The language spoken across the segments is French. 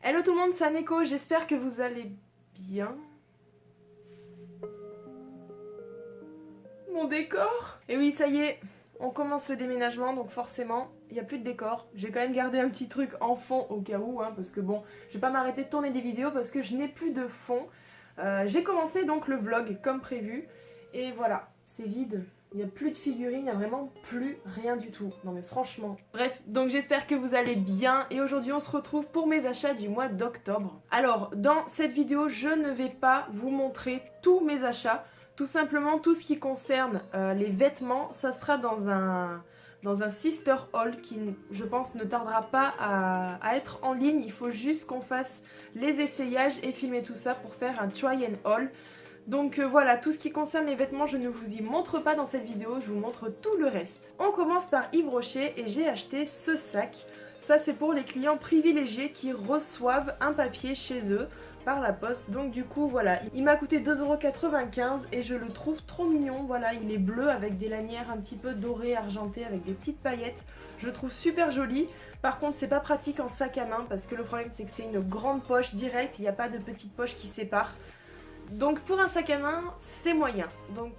Hello tout le monde, c'est Neko, j'espère que vous allez bien. Mon décor. Et oui, ça y est, on commence le déménagement, donc forcément, il n'y a plus de décor. J'ai quand même gardé un petit truc en fond au cas où, parce que bon, je vais pas m'arrêter de tourner des vidéos parce que je n'ai plus de fond. J'ai commencé donc le vlog comme prévu, et voilà, c'est vide. Il n'y a plus de figurines, il n'y a vraiment plus rien du tout. Non mais franchement. Bref, donc j'espère que vous allez bien et aujourd'hui on se retrouve pour mes achats du mois d'octobre. Alors, dans cette vidéo, je ne vais pas vous montrer tous mes achats. Tout simplement, tout ce qui concerne les vêtements, ça sera dans un sister haul qui, je pense, ne tardera pas à être en ligne. Il faut juste qu'on fasse les essayages et filmer tout ça pour faire un try and haul. Donc voilà, tout ce qui concerne les vêtements, je ne vous y montre pas dans cette vidéo, je vous montre tout le reste. On commence par Yves Rocher et j'ai acheté ce sac. Ça c'est pour les clients privilégiés qui reçoivent un papier chez eux par la poste. Donc du coup voilà, il m'a coûté 2,95 € et je le trouve trop mignon. Voilà, il est bleu avec des lanières un petit peu dorées, argentées, avec des petites paillettes. Je le trouve super joli. Par contre c'est pas pratique en sac à main parce que le problème c'est que c'est une grande poche directe, il n'y a pas de petite poche qui sépare. Donc pour un sac à main, c'est moyen. Donc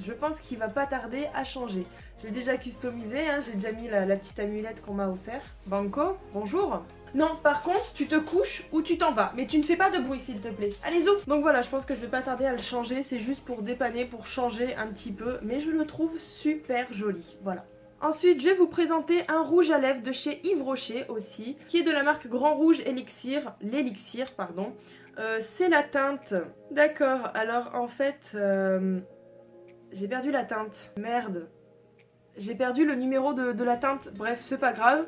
je pense qu'il va pas tarder à changer. J'ai déjà customisé, j'ai déjà mis la petite amulette qu'on m'a offert. Banco, bonjour. Non, par contre, tu te couches ou tu t'en vas. Mais tu ne fais pas de bruit s'il te plaît. Allez, zou. Donc voilà, je pense que je vais pas tarder à le changer. C'est juste pour dépanner, pour changer un petit peu. Mais je le trouve super joli. Voilà. Ensuite, je vais vous présenter un rouge à lèvres de chez Yves Rocher aussi, qui est de la marque Grand Rouge Elixir, l'Elixir, pardon. C'est la teinte. D'accord, alors en fait, j'ai perdu la teinte. Merde. J'ai perdu le numéro de la teinte. Bref, c'est pas grave.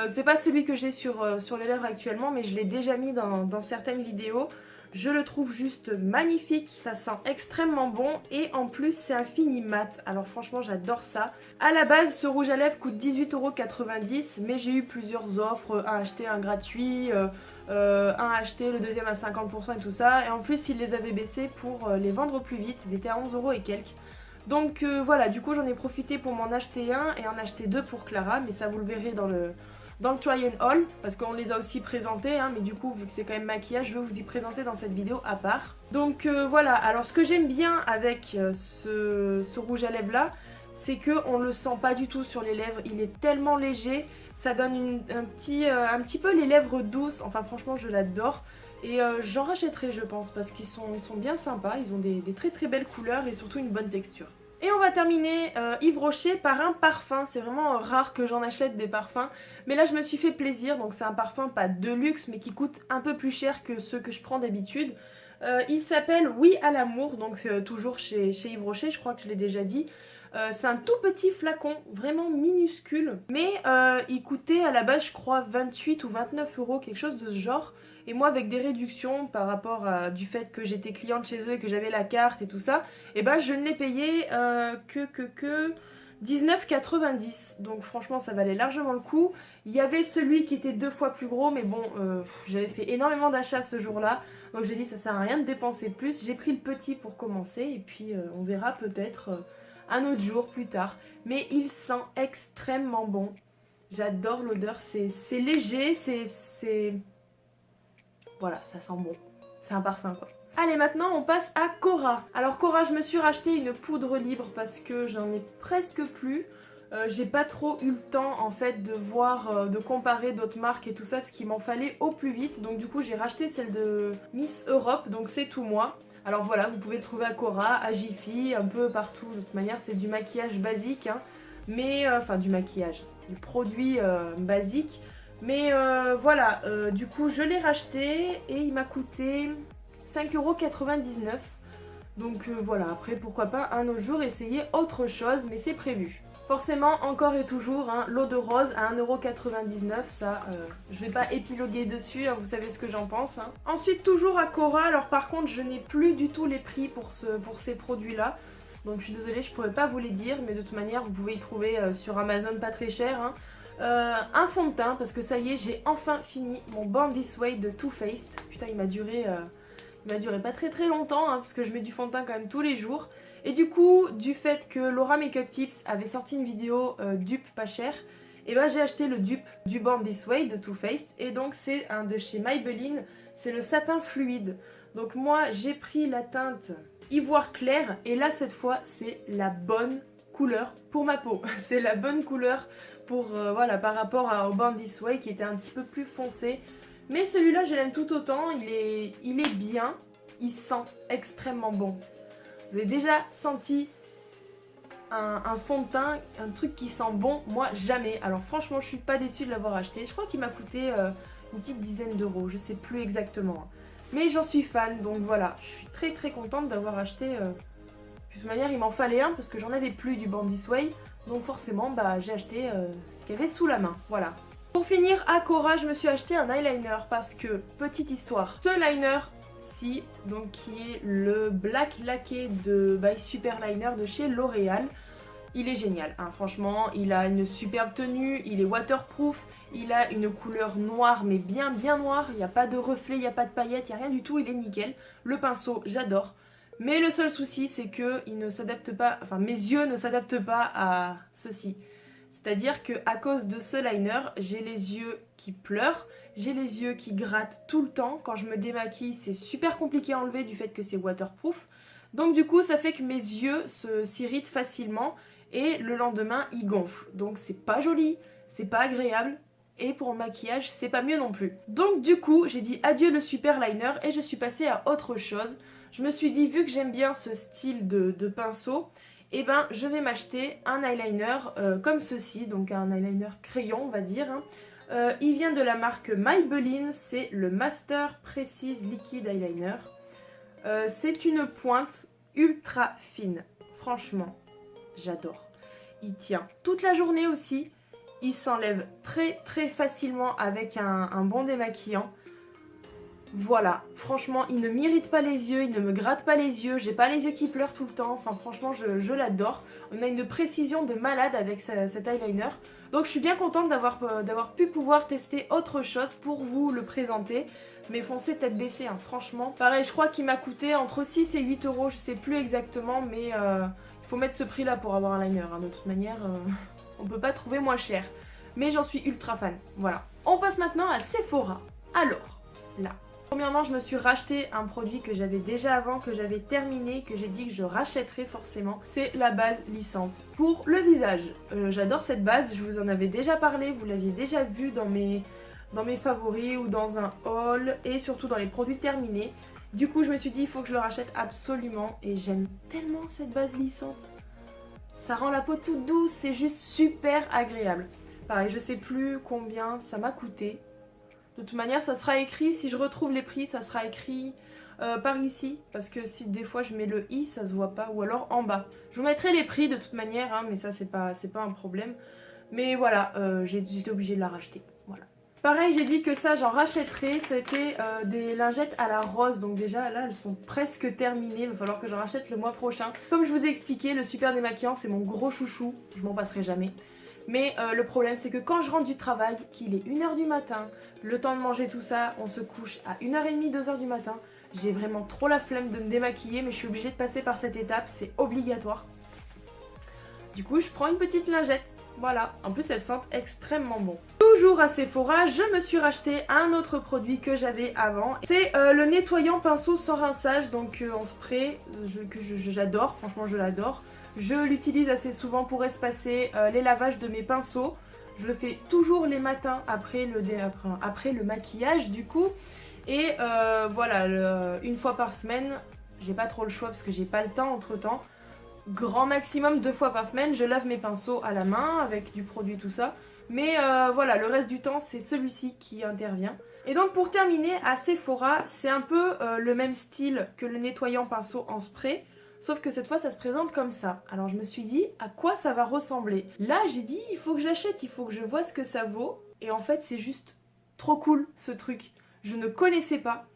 C'est pas celui que j'ai sur les lèvres actuellement, mais je l'ai déjà mis dans certaines vidéos. Je le trouve juste magnifique, ça sent extrêmement bon et en plus c'est un fini mat, alors franchement j'adore ça. À la base ce rouge à lèvres coûte 18,90 €, mais j'ai eu plusieurs offres, un acheté, un gratuit, un acheté, le deuxième à 50% et tout ça. Et en plus ils les avaient baissés pour les vendre plus vite, ils étaient à 11 € et quelques. Donc voilà, du coup j'en ai profité pour m'en acheter un et en acheter deux pour Clara, mais ça vous le verrez dans le try and haul, parce qu'on les a aussi présentés, mais du coup vu que c'est quand même maquillage, je vais vous y présenter dans cette vidéo à part. Donc voilà, alors ce que j'aime bien avec ce rouge à lèvres là, c'est qu'on le sent pas du tout sur les lèvres, il est tellement léger, ça donne un petit peu les lèvres douces, enfin franchement je l'adore. Et j'en rachèterai je pense, parce qu'ils sont bien sympas, ils ont des très très belles couleurs et surtout une bonne texture. Et on va terminer Yves Rocher par un parfum. C'est vraiment rare que j'en achète des parfums. Mais là je me suis fait plaisir. Donc c'est un parfum pas de luxe mais qui coûte un peu plus cher que ceux que je prends d'habitude. Il s'appelle Oui à l'amour. Donc c'est toujours chez Yves Rocher, je crois que je l'ai déjà dit. C'est un tout petit flacon, vraiment minuscule. Mais il coûtait à la base je crois 28 ou 29 €, quelque chose de ce genre. Et moi avec des réductions par rapport du fait que j'étais cliente chez eux et que j'avais la carte et tout ça, et ben je ne l'ai payé que 19,90 €. Donc franchement ça valait largement le coup. Il y avait celui qui était 2 fois plus gros, mais bon j'avais fait énormément d'achats ce jour-là. Donc j'ai dit ça sert à rien de dépenser plus. J'ai pris le petit pour commencer et puis on verra peut-être un autre jour plus tard. Mais il sent extrêmement bon. J'adore l'odeur, c'est léger, c'est... Voilà, ça sent bon. C'est un parfum quoi. Allez, maintenant on passe à Cora. Alors Cora, je me suis racheté une poudre libre parce que j'en ai presque plus. J'ai pas trop eu le temps en fait de voir, de comparer d'autres marques et tout ça, parce qu'il m'en fallait au plus vite. Donc du coup j'ai racheté celle de Miss Europe, donc c'est tout moi. Alors voilà, vous pouvez le trouver à Cora, à Jiffy, un peu partout. De toute manière c'est du maquillage basique, mais enfin du maquillage, du produit basique. Mais voilà, du coup je l'ai racheté et il m'a coûté 5,99 €. Donc voilà, après pourquoi pas un autre jour essayer autre chose, mais c'est prévu. Forcément, encore et toujours, l'eau de rose à 1,99 €, ça je vais pas épiloguer dessus, vous savez ce que j'en pense. Ensuite toujours à Cora, alors par contre je n'ai plus du tout les prix pour ces produits là. Donc je suis désolée, je pourrais pas vous les dire, mais de toute manière vous pouvez y trouver sur Amazon pas très cher. Un fond de teint, parce que ça y est, j'ai enfin fini mon Born This Way de Too Faced. Putain, il m'a duré pas très longtemps, parce que je mets du fond de teint quand même tous les jours. Et du coup, du fait que Laura Makeup Tips avait sorti une vidéo dupe pas chère, Et ben j'ai acheté le dupe du Born This Way de Too Faced. Et donc c'est un de chez Maybelline, c'est le satin fluide. Donc moi j'ai pris la teinte ivoire clair et là cette fois c'est la bonne couleur pour ma peau. C'est la bonne couleur pour voilà, par rapport au Born This Way qui était un petit peu plus foncé. Mais celui-là je l'aime tout autant, il est bien, il sent extrêmement bon. Vous avez déjà senti un fond de teint, un truc qui sent bon? Moi jamais. Alors franchement je suis pas déçue de l'avoir acheté. Je crois qu'il m'a coûté une petite dizaine d'euros, je sais plus exactement. Mais j'en suis fan, donc voilà, je suis très très contente d'avoir acheté. De toute manière il m'en fallait un parce que j'en avais plus du Born This Way. Donc forcément bah, j'ai acheté ce qu'il y avait sous la main, voilà. Pour finir, à Cora, je me suis acheté un eyeliner parce que, petite histoire, ce liner-ci, donc qui est le Black Laqué de by Super Liner de chez L'Oréal, il est génial, hein. Franchement, il a une superbe tenue, il est waterproof, il a une couleur noire, mais bien noire, il n'y a pas de reflets, il n'y a pas de paillettes, il n'y a rien du tout, il est nickel. Le pinceau, j'adore. Mais le seul souci, c'est que il ne s'adapte pas, enfin mes yeux ne s'adaptent pas à ceci. C'est-à-dire qu'à cause de ce liner, j'ai les yeux qui pleurent, j'ai les yeux qui grattent tout le temps. Quand je me démaquille, c'est super compliqué à enlever du fait que c'est waterproof. Donc du coup, ça fait que mes yeux s'irritent facilement et le lendemain, ils gonflent. Donc c'est pas joli, c'est pas agréable. Et pour le maquillage, c'est pas mieux non plus. Donc du coup, j'ai dit adieu le super liner et je suis passée à autre chose. Je me suis dit, vu que j'aime bien ce style de pinceau, et eh ben je vais m'acheter un eyeliner comme ceci, donc un eyeliner crayon on va dire. Il vient de la marque Maybelline, c'est le Master Precise Liquid Eyeliner. C'est une pointe ultra fine, franchement j'adore. Il tient toute la journée aussi, il s'enlève très facilement avec un bon démaquillant. Voilà, franchement, il ne m'irrite pas les yeux, il ne me gratte pas les yeux, j'ai pas les yeux qui pleurent tout le temps, enfin franchement, je l'adore. On a une précision de malade avec cet eyeliner. Donc je suis bien contente d'avoir pu pouvoir tester autre chose pour vous le présenter. Mais foncez tête baissée, hein, franchement. Pareil, je crois qu'il m'a coûté entre 6 et 8 euros, je sais plus exactement, mais il faut mettre ce prix là pour avoir un liner. Hein. De toute manière, on peut pas trouver moins cher. Mais j'en suis ultra fan, voilà. On passe maintenant à Sephora. Alors, là. Premièrement, je me suis racheté un produit que j'avais déjà avant, que j'avais terminé, que j'ai dit que je rachèterais forcément. C'est la base lissante pour le visage. J'adore cette base, je vous en avais déjà parlé, vous l'aviez déjà vu dans mes favoris ou dans un haul et surtout dans les produits terminés. Du coup, je me suis dit il faut que je le rachète absolument et j'aime tellement cette base lissante. Ça rend la peau toute douce, c'est juste super agréable. Pareil, je sais plus combien ça m'a coûté. De toute manière, ça sera écrit, si je retrouve les prix, ça sera écrit par ici. Parce que si des fois je mets le i, ça se voit pas. Ou alors en bas. Je vous mettrai les prix de toute manière, hein, mais ça c'est pas un problème. Mais voilà, j'étais obligée de la racheter. Voilà. Pareil, j'ai dit que ça, j'en rachèterai. C'était des lingettes à la rose. Donc déjà, là, elles sont presque terminées. Il va falloir que j'en rachète le mois prochain. Comme je vous ai expliqué, le super démaquillant, c'est mon gros chouchou. Je m'en passerai jamais. Mais le problème c'est que quand je rentre du travail, qu'il est 1h du matin, le temps de manger tout ça, on se couche à 1h30, 2h du matin, j'ai vraiment trop la flemme de me démaquiller mais je suis obligée de passer par cette étape, c'est obligatoire. Du coup je prends une petite lingette, voilà, en plus elles sentent extrêmement bon. Toujours à Sephora, je me suis racheté un autre produit que j'avais avant. C'est le nettoyant pinceau sans rinçage, donc en spray, que j'adore, franchement je l'adore. Je l'utilise assez souvent pour espacer les lavages de mes pinceaux. Je le fais toujours les matins après le maquillage du coup. Et voilà, une fois par semaine, j'ai pas trop le choix parce que j'ai pas le temps entre temps. Grand maximum 2 fois par semaine, je lave mes pinceaux à la main avec du produit tout ça. Mais voilà, le reste du temps c'est celui-ci qui intervient. Et donc pour terminer, à Sephora, c'est un peu le même style que le nettoyant pinceau en spray. Sauf que cette fois ça se présente comme ça. Alors je me suis dit à quoi ça va ressembler. Là j'ai dit il faut que je l'achète, il faut que je vois ce que ça vaut. Et en fait c'est juste trop cool ce truc. Je ne connaissais pas.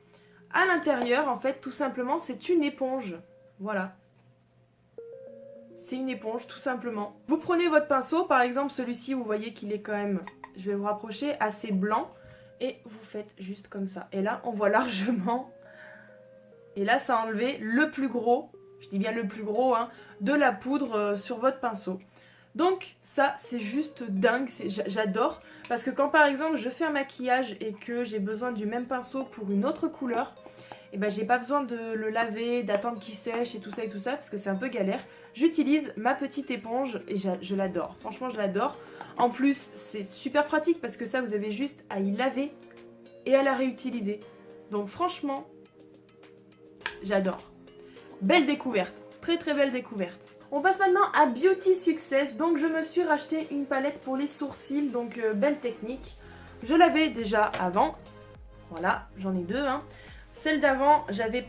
À l'intérieur en fait tout simplement c'est une éponge. Voilà. C'est une éponge tout simplement. Vous prenez votre pinceau, par exemple celui-ci vous voyez qu'il est quand même, je vais vous rapprocher, assez blanc. Et vous faites juste comme ça. Et là on voit largement. Et là ça a enlevé le plus gros. Je dis bien le plus gros, hein, de la poudre sur votre pinceau. Donc ça c'est juste dingue, j'adore. Parce que quand par exemple je fais un maquillage et que j'ai besoin du même pinceau pour une autre couleur, et ben j'ai pas besoin de le laver, d'attendre qu'il sèche et tout ça parce que c'est un peu galère. J'utilise ma petite éponge et je l'adore, franchement je l'adore. En plus c'est super pratique parce que ça vous avez juste à y laver et à la réutiliser. Donc franchement, j'adore. Belle découverte, très très belle découverte. On passe maintenant à Beauty Success. Donc je me suis racheté une palette pour les sourcils, donc belle technique. Je l'avais déjà avant, voilà, j'en ai deux. Celle d'avant, j'avais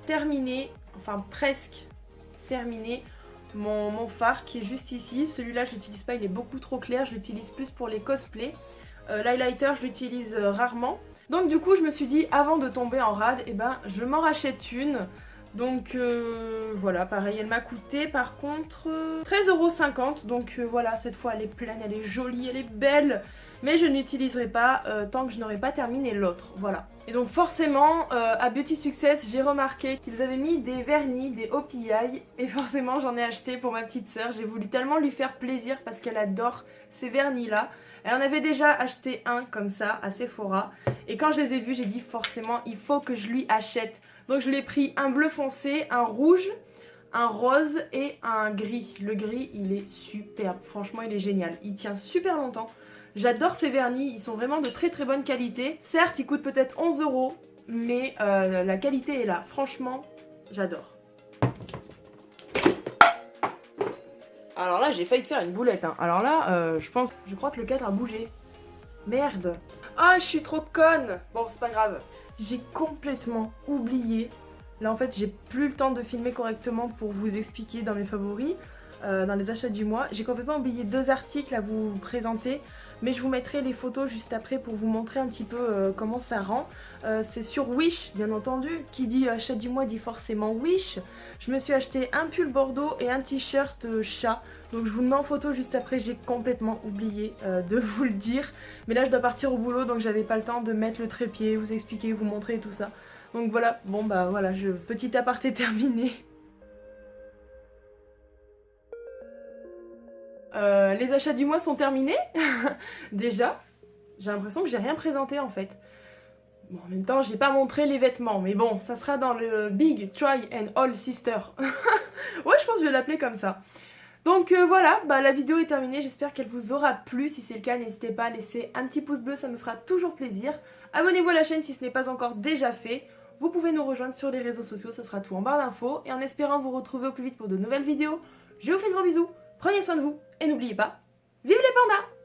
terminé, enfin presque terminé, mon fard qui est juste ici. Celui-là je l'utilise pas, il est beaucoup trop clair, je l'utilise plus pour les cosplays. L'highlighter je l'utilise rarement. Donc du coup je me suis dit, avant de tomber en rade, eh ben, je m'en rachète une. Donc voilà, pareil, elle m'a coûté par contre 13,50 €. Donc voilà, cette fois elle est pleine, elle est jolie, elle est belle. Mais je ne l'utiliserai pas tant que je n'aurai pas terminé l'autre, voilà. Et donc forcément, à Beauty Success, j'ai remarqué qu'ils avaient mis des vernis, des OPI. Et forcément j'en ai acheté pour ma petite sœur. J'ai voulu tellement lui faire plaisir parce qu'elle adore ces vernis là. Elle en avait déjà acheté un comme ça à Sephora. Et quand je les ai vus, j'ai dit forcément il faut que je lui achète. Donc je l'ai pris un bleu foncé, un rouge, un rose et un gris. Le gris il est superbe, franchement il est génial. Il tient super longtemps. J'adore ces vernis, ils sont vraiment de très très bonne qualité. Certes ils coûtent peut-être 11 €, mais la qualité est là. Franchement, j'adore. Alors là j'ai failli faire une boulette. Alors là je crois que le cadre a bougé. Merde. Ah je suis trop conne. Bon c'est pas grave. J'ai complètement oublié. Là en fait j'ai plus le temps de filmer correctement pour vous expliquer dans mes favoris, dans les achats du mois. J'ai complètement oublié deux articles à vous présenter. Mais je vous mettrai les photos juste après pour vous montrer un petit peu comment ça rend. C'est sur Wish bien entendu. Qui dit achat du mois dit forcément Wish. Je me suis acheté un pull bordeaux et un t-shirt chat. Donc je vous le mets en photo juste après, j'ai complètement oublié de vous le dire. Mais là je dois partir au boulot donc j'avais pas le temps de mettre le trépied, vous expliquer, vous montrer tout ça. Donc voilà, bon bah voilà, petit aparté terminé. Les achats du mois sont terminés. Déjà, j'ai l'impression que j'ai rien présenté en fait. Bon, en même temps, j'ai pas montré les vêtements, mais bon, ça sera dans le Big Try and All Sister. Ouais, je pense que je vais l'appeler comme ça. Donc voilà, bah, la vidéo est terminée, j'espère qu'elle vous aura plu. Si c'est le cas, n'hésitez pas à laisser un petit pouce bleu, ça me fera toujours plaisir. Abonnez-vous à la chaîne si ce n'est pas encore déjà fait. Vous pouvez nous rejoindre sur les réseaux sociaux, ça sera tout en barre d'infos. Et en espérant vous retrouver au plus vite pour de nouvelles vidéos, je vous fais de gros bisous. Prenez soin de vous et n'oubliez pas, vive les pandas!